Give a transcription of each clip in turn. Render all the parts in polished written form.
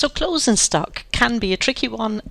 So closing stock can be a tricky one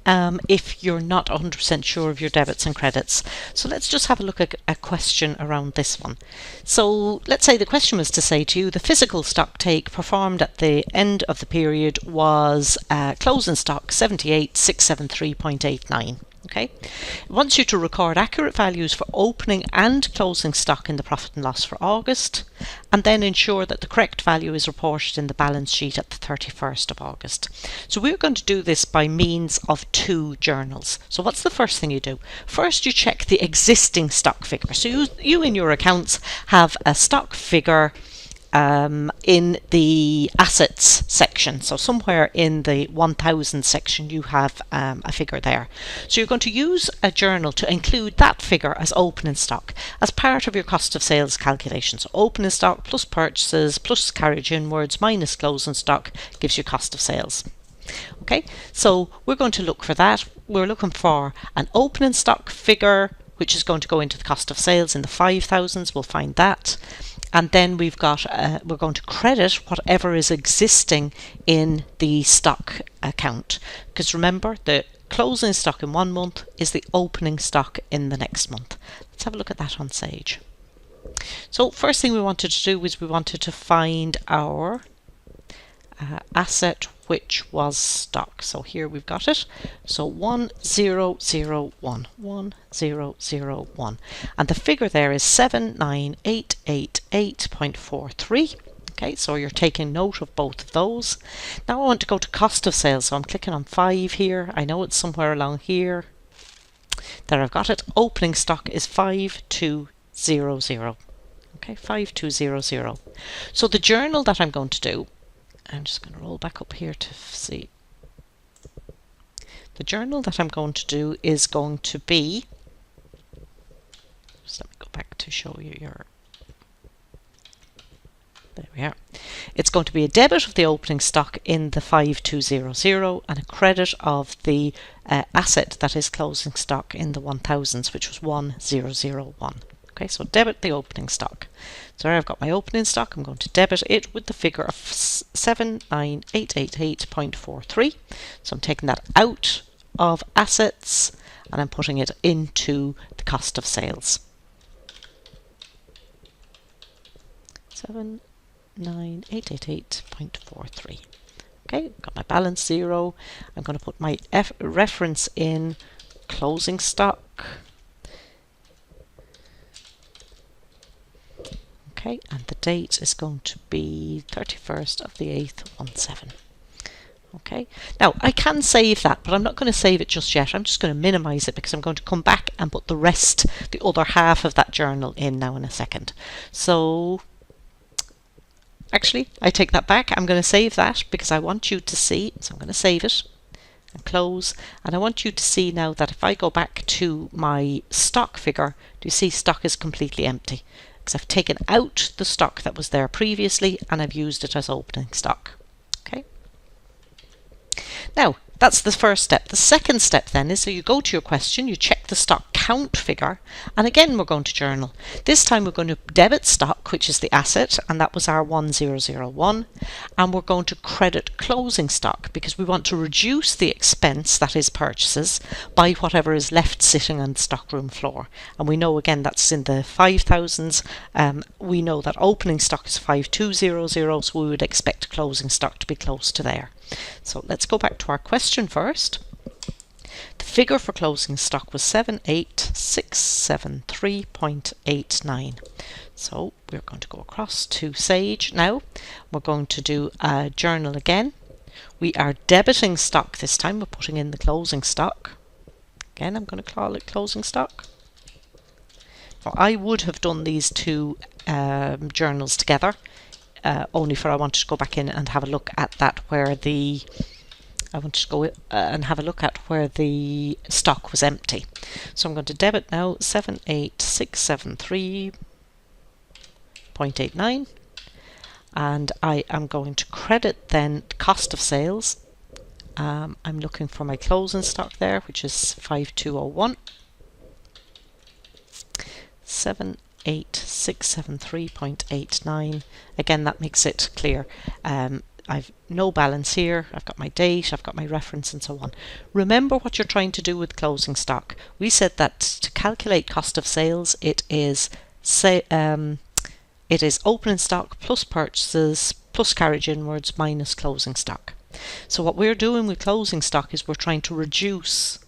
if you're not 100% sure of your debits and credits. So let's just have a look at a question around this one. So let's say the question was to say to you, the physical stock take performed at the end of the period was closing stock 78,673.89. Okay, it wants you to record accurate values for opening and closing stock in the profit and loss for August, and then ensure that the correct value is reported in the balance sheet at the 31st of August. So we're going to do this by means of two journals. So what's the first thing you do? First, you check the existing stock figure. So you in your accounts have a stock figure in the assets section. So somewhere in the 1000 section you have a figure there. So you're going to use a journal to include that figure as opening stock as part of your cost of sales calculation. So opening stock plus purchases plus carriage inwards minus closing stock gives you cost of sales. Okay, so we're going to look for that. We're looking for an opening stock figure which is going to go into the cost of sales in the 5000s. We'll find that. And then we've got, we're going to credit whatever is existing in the stock account. Because remember, the closing stock in 1 month is the opening stock in the next month. Let's have a look at that on Sage. So first thing we wanted to do is we wanted to find our asset which was stock. So here we've got it. So 1001, 1001. And the figure there is 79888.43. Okay, so you're taking note of both of those. Now I want to go to cost of sales. So I'm clicking on 5 here. I know it's somewhere along here. There I've got it. Opening stock is 5200. Okay, 5200. So the journal that I'm going to do, I'm just going to roll back up here to see. The journal that I'm going to do is going to be, just let me go back to show you your, there we are. It's going to be a debit of the opening stock in the 5200 and a credit of the asset that is closing stock in the 1000s, which was 1001. Okay, so debit the opening stock. So I've got my opening stock. I'm going to debit it with the figure of 79888.43. So I'm taking that out of assets and I'm putting it into the cost of sales. 79888.43. Okay, got my balance 0. I'm going to put my reference in closing stock. Okay, and the date is going to be 31st of the 8th, 17. Okay, now I can save that, but I'm not going to save it just yet. I'm just going to minimize it because I'm going to come back and put the rest, the other half of that journal in now in a second. So actually, I take that back. I'm going to save that because I want you to see. So I'm going to save it and close. And I want you to see now that if I go back to my stock figure, do you see stock is completely empty? Because I've taken out the stock that was there previously and I've used it as opening stock. Okay. Now that's the first step. The second step then is, so you go to your question, you check the stock count figure, and again we're going to journal. This time we're going to debit stock, which is the asset, and that was our 1001, and we're going to credit closing stock because we want to reduce the expense, that is purchases, by whatever is left sitting on the stockroom floor. And we know again that's in the 5000s. We know that opening stock is 5200, so we would expect closing stock to be close to there. So let's go back to our question first. The figure for closing stock was 78673.89. So we're going to go across to Sage now. We're going to do a journal again. We are debiting stock this time. We're putting in the closing stock. Again, I'm going to call it closing stock. Now, I would have done these two journals together. Only for I wanted to go back in and have a look at that where the and have a look at where the stock was empty. So I'm going to debit now 78673.89 and I am going to credit then cost of sales. I'm looking for my closing stock there, which is 5201. 78673.89. Again, that makes it clear. I've no balance here, I've got my date, I've got my reference and so on. Remember what you're trying to do with closing stock. We said that to calculate cost of sales, it is opening stock plus purchases plus carriage inwards minus closing stock. So what we're doing with closing stock is we're trying to reduce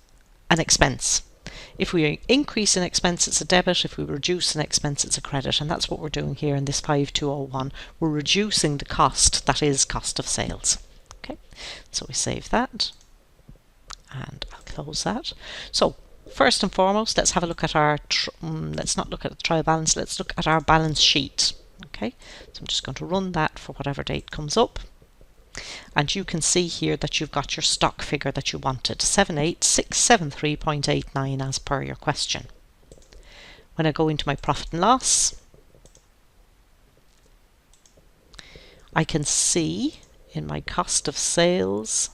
an expense. If we increase an expense, it's a debit. If we reduce an expense, it's a credit. And that's what we're doing here in this 5201. We're reducing the cost, that is cost of sales. Okay, so we save that and I'll close that. So first and foremost, let's have a look at our, let's not look at the trial balance, let's look at our balance sheet. Okay, so I'm just going to run that for whatever date comes up. And you can see here that you've got your stock figure that you wanted, 78673.89 as per your question. When I go into my profit and loss, I can see in my cost of sales,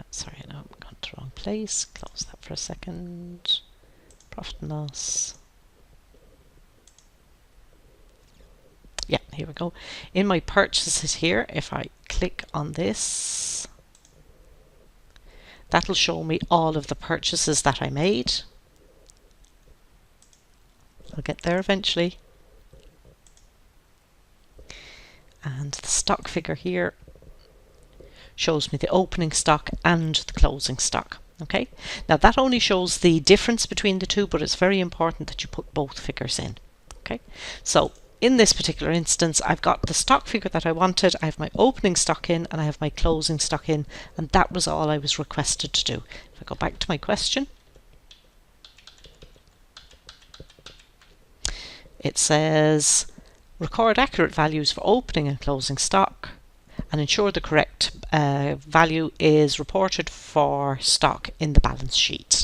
sorry, no, I've gone to the wrong place, close that for a second, profit and loss. Yeah, here we go. In my purchases here, if I click on this, that'll show me all of the purchases that I made. I'll get there eventually. And the stock figure here shows me the opening stock and the closing stock. Okay, now that only shows the difference between the two, but it's very important that you put both figures in. Okay, so in this particular instance, I've got the stock figure that I wanted, I have my opening stock in, and I have my closing stock in, and that was all I was requested to do. If I go back to my question, it says record accurate values for opening and closing stock and ensure the correct value is reported for stock in the balance sheet.